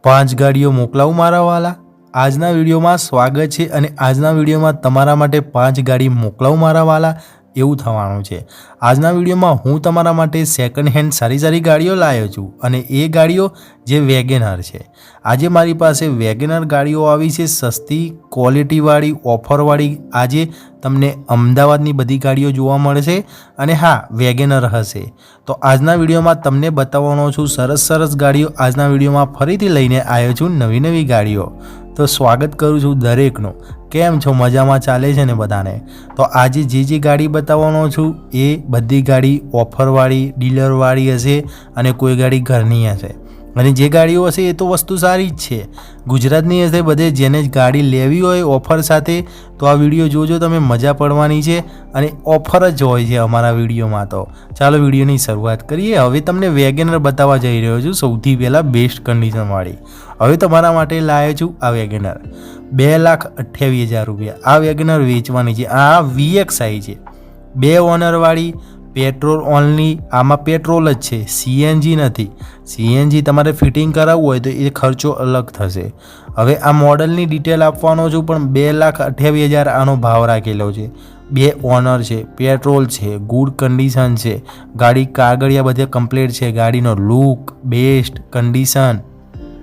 પાંચ ગાડીઓ મોકલાવું મારા વાલા। આજના વિડીયોમાં સ્વાગત છે અને આજના વિડીયોમાં તમારા માટે પાંચ ગાડી મોકલાવું મારા વાલા એવું થવાનું છે। આજના વિડીયોમાં હું તમારા માટે સેકન્ડ હેન્ડ સારી ગાડીઓ લાવ્યો છું અને એ ગાડીઓ જે વેગેનર છે। આજે મારી પાસે વેગેનર ગાડીઓ આવી છે, સસ્તી ક્વોલિટીવાળી ઓફરવાળી। આજે તમને અમદાવાદની બધી ગાડીઓ જોવા મળશે અને હા, વેગેનર હશે। તો આજના વિડીયોમાં તમને બતાવવાનો છું સરસ ગાડીઓ। આજના વિડીયોમાં ફરીથી લઈને આવ્યો છું નવી ગાડીઓ। તો સ્વાગત કરું છું દરેકનું। કેમ છો? મજામાં ચાલે છે ને બધાને? તો આજે જે ગાડી બતાવવાનો છું એ બધી ગાડી ઓફરવાળી ડીલરવાળી હશે અને કોઈ ગાડી ઘરની હશે। અને જે ગાડીઓ હશે એ તો વસ્તુ સારી જ છે, ગુજરાતની હશે। બધે જેને ગાડી લેવી હોય ઓફર સાથે તો આ વિડીયો જોજો, તમે મજા પડવાની છે અને ઓફર જ હોય છે અમારા વિડીયોમાં। તો ચાલો વિડીયોની શરૂઆત કરીએ। હવે તમને વેગેનર બતાવવા જઈ રહ્યો છું, સૌથી પહેલાં બેસ્ટ કન્ડિશનવાળી। હવે તમારા માટે લાવ્યો છું આ વેગેનર 2,28,000 રૂપિયા। આ વેગેનર વેચવાની છે। આ VXI છે, 2 ઓનરવાળી, પેટ્રોલ ઓનલી। આમાં પેટ્રોલ જ છે, CNG નથી। CNG તમારે ફિટિંગ કરાવવું હોય તો એ ખર્ચો અલગ થશે। હવે આ મોડલની ડિટેલ આપવાનો છું, પણ 2,28,000 આનો ભાવ રાખેલો છે। 2 ઓનર છે, પેટ્રોલ છે, ગુડ કન્ડિશન છે, ગાડી કાગળિયા બધે કમ્પ્લીટ છે, ગાડીનો લુક બેસ્ટ કન્ડિશન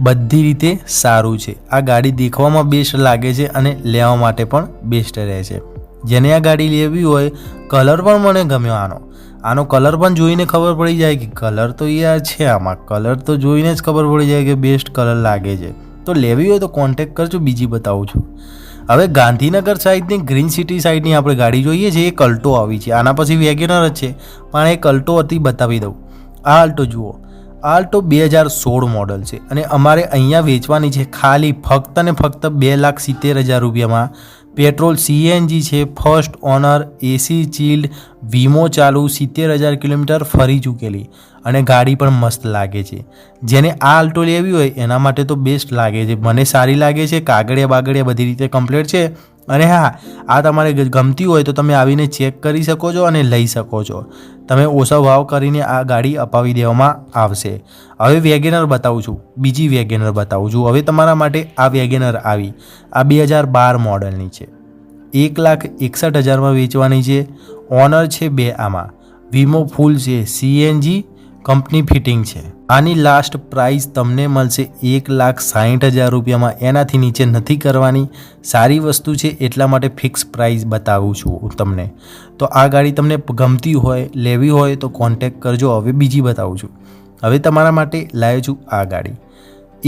બધી રીતે સારું છે। આ ગાડી દેખવામાં બેસ્ટ લાગે છે અને લેવા માટે પણ બેસ્ટ રહેશે। જેને આ ગાડી લેવી હોય, કલર પણ મને ગમ્યો। આનો કલર પણ જોઈને ખબર પડી જાય કે કલર તો યાર છે, આમાં કલર તો જોઈને જ ખબર પડી જાય કે બેસ્ટ કલર લાગે છે। તો લેવી હોય તો કોન્ટેક્ટ કરજો। બીજી બતાવું છું। હવે ગાંધીનગર સાઈડની ગ્રીન સિટી સાઈડની આપણે ગાડી જોઈએ છીએ। એક અલ્ટો આવી છે, આના પછી વેગેનર જ છે, પણ એક અલ્ટો હતી, બતાવી દઉં। આ અલ્ટો જુઓ, આ અલ્ટો 2016 મોડલ છે અને અમારે અહીંયા વેચવાની છે ખાલી ફક્ત ને ફક્ત 2,70,000 રૂપિયામાં। પેટ્રોલ CNG છે, ફર્સ્ટ ઓનર, AC ચિલ્ડ, વીમો ચાલુ, 70,000 કિલોમીટર ફરી ચૂકેલી અને ગાડી પણ મસ્ત લાગે છે। જેને આ અલ્ટો લેવી હોય એના માટે તો બેસ્ટ લાગે છે, મને સારી લાગે છે। કાગળિયા બાગળિયા બધી રીતે કમ્પ્લીટ છે અને હા, આ તમારે ગમતી હોય તો તમે આવીને ચેક કરી શકો છો અને લઈ શકો છો। તમે ઓછા ભાવ કરીને આ ગાડી અપાવી દેવામાં આવશે। હવે વેગેનર બતાવું છું, બીજી વેગેનર બતાવું છું। હવે તમારા માટે આ વેગેનર આવી, આ 2012 મોડલની છે, 1,61,000માં વેચવાની છે। ઓનર છે 2 આમાં, વીમો ફૂલ છે, CNG કંપની ફિટિંગ છે। આની લાસ્ટ પ્રાઇસ તમને મળશે 1,60,000 રૂપિયામાં, એનાથી નીચે નથી કરવાની। સારી વસ્તુ છે એટલા માટે ફિક્સ પ્રાઇસ બતાવું છું તમને। તો આ ગાડી તમને ગમતી હોય, લેવી હોય તો કોન્ટેક્ટ કરજો। હવે બીજી બતાવું છું। હવે તમારા માટે લાવ્યો છું આ ગાડી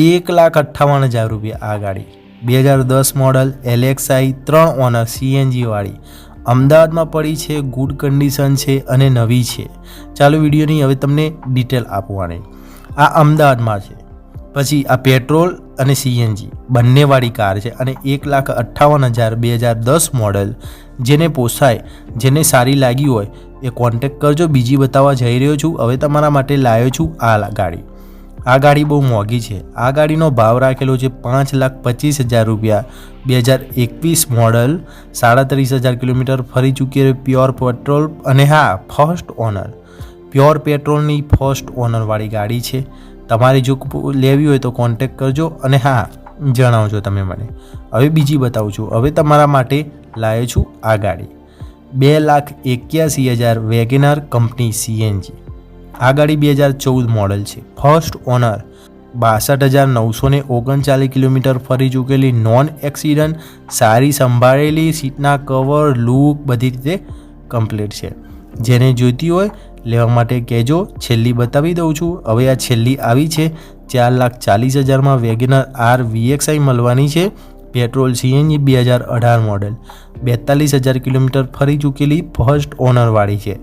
1,58,000 રૂપિયા। આ ગાડી 2010 મોડલ, LXI, 3 ઓનર, CNG વાળી, અમદાવાદમાં પડી છે, ગુડ કન્ડિશન છે અને નવી છે। ચાલો વિડીયોની હવે તમને ડિટેલ આપવાની। આ અમદાવાદમાં છે, પછી આ પેટ્રોલ અને CNG બંનેવાળી કાર છે અને 1,58,000 2010 મોડલ। જેને પોસાય, જેને સારી લાગી હોય એ કોન્ટેક્ટ કરજો। બીજી બતાવવા જઈ રહ્યો છું। હવે તમારા માટે લાવ્યો છું આ ગાડી। આ ગાડી બહુ મોંઘી છે। આ ગાડીનો ભાવ રાખેલો છે 5,25,000 રૂપિયા। 2021 મોડલ, 37,000 કિલોમીટર ફરી ચૂકી, પ્યોર પેટ્રોલ અને હા, ફર્સ્ટ ઓનર, પ્યોર પેટ્રોલની ફર્સ્ટ ઓનરવાળી ગાડી છે। તમારે જો લેવી હોય તો કોન્ટેક્ટ કરજો અને હા, જણાવજો તમે મને। હવે બીજી બતાવું છું। હવે તમારા માટે લાવ્યો છું આ ગાડી 2,81,000 વેગેનર કંપની CNG। આ ગાડી 2014 મોડલ છે, ફર્સ્ટ ઓનર, 62,939 કિલોમીટર ફરી ચૂકેલી, નોન એક્સિડન્ટ, સારી સંભાળેલી, સીટના કવર, લુક બધી રીતે કમ્પ્લીટ છે। જેને જોઈતી હોય લેવા માટે કહેજો। છેલ્લી બતાવી દઉં છું। હવે આ છેલ્લી આવી છે 4,40,000માં વેગેનર R VXI મળવાની છે। પેટ્રોલ CNG 2018 મોડલ, 42,000 કિલોમીટર ફરી ચૂકેલી, ફર્સ્ટ ઓનરવાળી છે,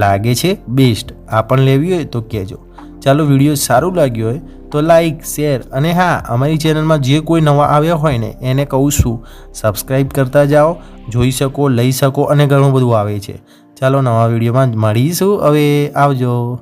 લાગે છે બેસ્ટ। આ પણ લેવી હોય તો કહેજો। ચાલો, વિડીયો સારું લાગ્યો હોય તો લાઈક, શેર અને હા, અમારી ચેનલમાં જે કોઈ નવા આવ્યા હોય ને એને કહું છું સબસ્ક્રાઈબ કરતા જાઓ, જોઈ શકો, લઈ શકો અને ઘણું બધું આવે છે। ચાલો, નવા વિડીયોમાં મળીશું। હવે આવજો।